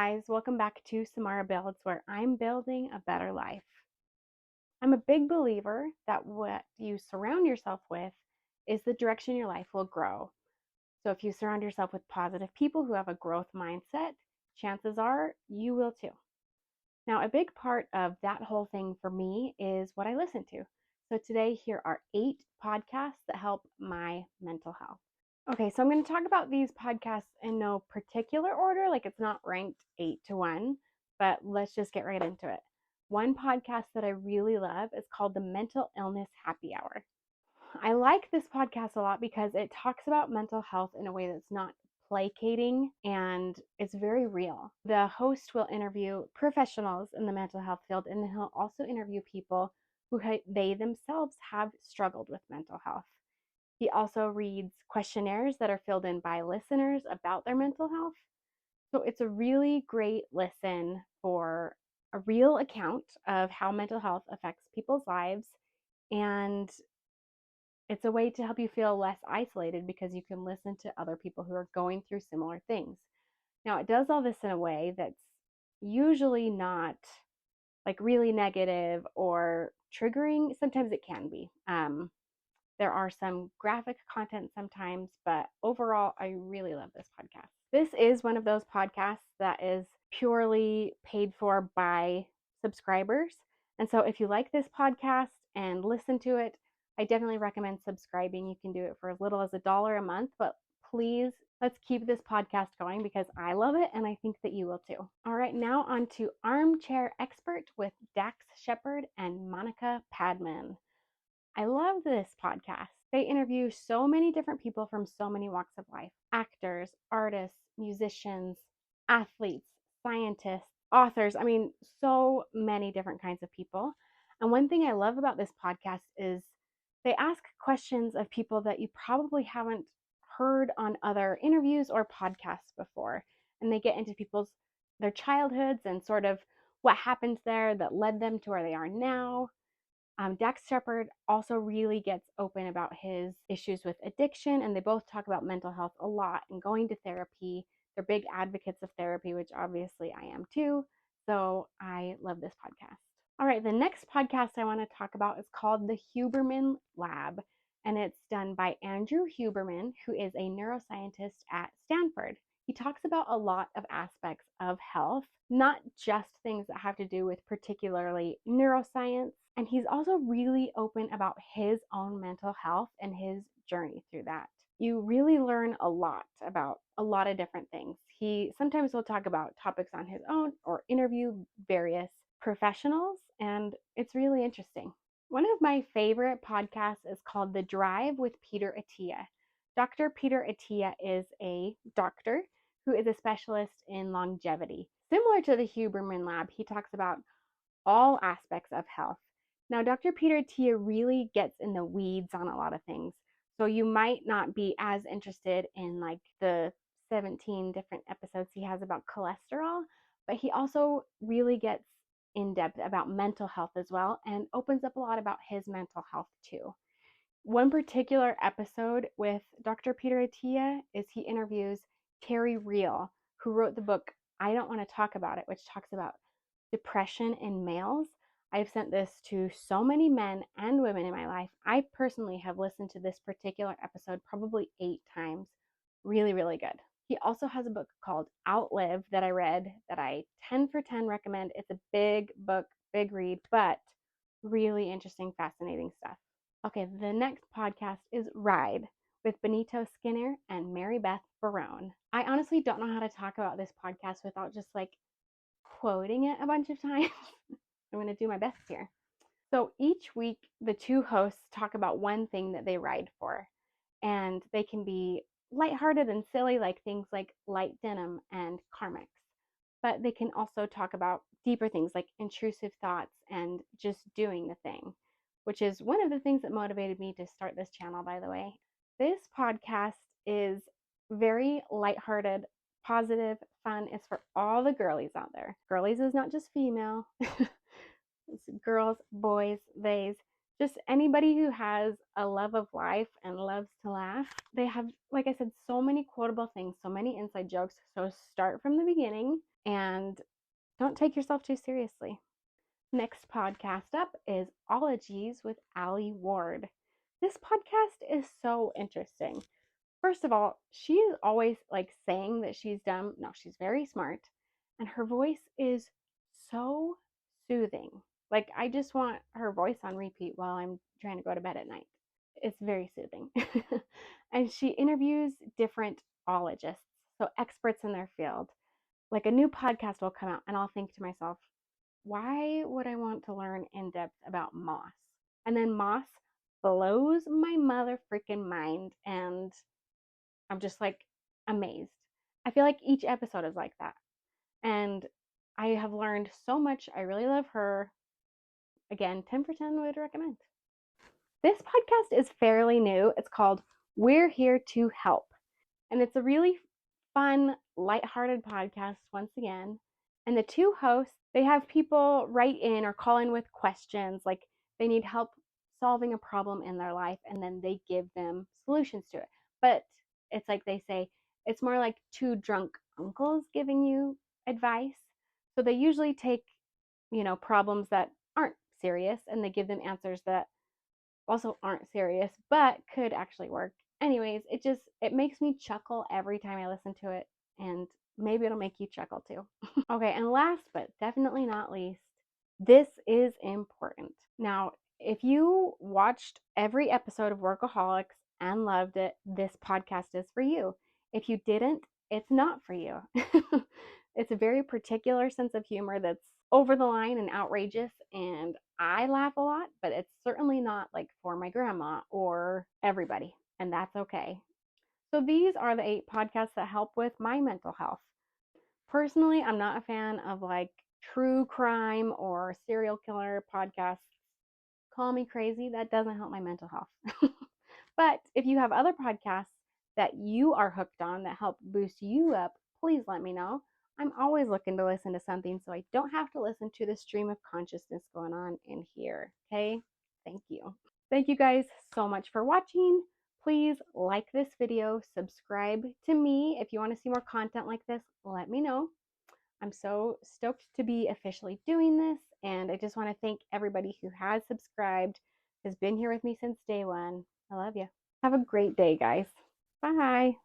guys, welcome back to Samara Builds, where I'm building a better life. I'm a big believer that what you surround yourself with is the direction your life will grow. So if you surround yourself with positive people who have a growth mindset, chances are you will too. Now, a big part of that whole thing for me is what I listen to. So today, here are 8 podcasts that help my mental health. Okay, so I'm going to talk about these podcasts in no particular order, like it's not ranked 8 to 1, but let's just get right into it. One podcast that I really love is called the Mental Illness Happy Hour. I like this podcast a lot because it talks about mental health in a way that's not placating and it's very real. The host will interview professionals in the mental health field, and then he'll also interview people who they themselves have struggled with mental health. He also reads questionnaires that are filled in by listeners about their mental health. So it's a really great listen for a real account of how mental health affects people's lives. And it's a way to help you feel less isolated because you can listen to other people who are going through similar things. Now, it does all this in a way that's usually not like really negative or triggering. Sometimes it can be. There are some graphic content sometimes, but overall, I really love this podcast. This is one of those podcasts that is purely paid for by subscribers. And so if you like this podcast and listen to it, I definitely recommend subscribing. You can do it for as little as $1 a month, but please let's keep this podcast going because I love it and I think that you will too. All right, now on to Armchair Expert with Dax Shepard and Monica Padman. I love this podcast. They interview so many different people from so many walks of life: actors, artists, musicians, athletes, scientists, authors. I mean, so many different kinds of people. And one thing I love about this podcast is they ask questions of people that you probably haven't heard on other interviews or podcasts before. And they get into their childhoods and sort of what happened there that led them to where they are now. Dax Shepard also really gets open about his issues with addiction, and they both talk about mental health a lot and going to therapy. They're big advocates of therapy, which obviously I am too. So I love this podcast. All right, the next podcast I want to talk about is called The Huberman Lab, and it's done by Andrew Huberman, who is a neuroscientist at Stanford. He talks about a lot of aspects of health, not just things that have to do with particularly neuroscience. And he's also really open about his own mental health and his journey through that. You really learn a lot about a lot of different things. He sometimes will talk about topics on his own or interview various professionals, and it's really interesting. One of my favorite podcasts is called The Drive with Peter Attia. Dr. Peter Attia is a doctor who is a specialist in longevity. Similar to the Huberman Lab, he talks about all aspects of health. Now, Dr. Peter Attia really gets in the weeds on a lot of things. So you might not be as interested in like the 17 different episodes he has about cholesterol, but he also really gets in depth about mental health as well and opens up a lot about his mental health too. One particular episode with Dr. Peter Attia is he interviews Terry Real, who wrote the book I Don't Want to Talk About It, which talks about depression in males. I've sent this to so many men and women in my life. I personally have listened to this particular episode probably 8 times. Really, really good. He also has a book called Outlive that I read that I 10 for 10 recommend. It's a big book, big read, but really interesting, fascinating stuff. Okay, the next podcast is Ride with Benito Skinner and Mary Beth Barone. I honestly don't know how to talk about this podcast without just like quoting it a bunch of times. I'm going to do my best here. So each week, the 2 hosts talk about one thing that they ride for, and they can be lighthearted and silly, like things like light denim and Carmex. But they can also talk about deeper things like intrusive thoughts and just doing the thing, which is one of the things that motivated me to start this channel, by the way. This podcast is very lighthearted, positive, fun. It's for all the girlies out there. Girlies is not just female. It's girls, boys, theys. Just anybody who has a love of life and loves to laugh. They have, like I said, so many quotable things, so many inside jokes. So start from the beginning and don't take yourself too seriously. Next podcast up is Ologies with Allie Ward. This podcast is so interesting. First of all, she is always like saying that she's dumb. No, she's very smart. And her voice is so soothing. Like, I just want her voice on repeat while I'm trying to go to bed at night. It's very soothing. And she interviews different ologists, so experts in their field. Like, a new podcast will come out, and I'll think to myself, why would I want to learn in depth about moss? And then moss blows my mother freaking mind, and I'm just like amazed. I feel like each episode is like that. And I have learned so much. I really love her. Again, 10 for 10 would recommend. This podcast is fairly new. It's called We're Here to Help. And it's a really fun, lighthearted podcast once again. And the two hosts, they have people write in or call in with questions like they need help solving a problem in their life, and then they give them solutions to it. But it's like they say, it's more like two drunk uncles giving you advice. So they usually take, problems that aren't serious and they give them answers that also aren't serious but could actually work. Anyways, it makes me chuckle every time I listen to it, and maybe it'll make you chuckle too. Okay, and last but definitely not least, this is important. Now, if you watched every episode of Workaholics and loved it, this podcast is for you. If you didn't, it's not for you. It's a very particular sense of humor that's over the line and outrageous, and I laugh a lot, but it's certainly not like for my grandma or everybody, and that's okay. So these are the 8 podcasts that help with my mental health. Personally, I'm not a fan of like true crime or serial killer podcasts. Call me crazy, that doesn't help my mental health. But if you have other podcasts that you are hooked on that help boost you up, please let me know. I'm always looking to listen to something so I don't have to listen to the stream of consciousness going on in here. Okay? Thank you. Thank you guys so much for watching. Please like this video, subscribe to me. If you want to see more content like this, let me know. I'm so stoked to be officially doing this, and I just want to thank everybody who has subscribed, has been here with me since day one. I love you. Have a great day, guys. Bye.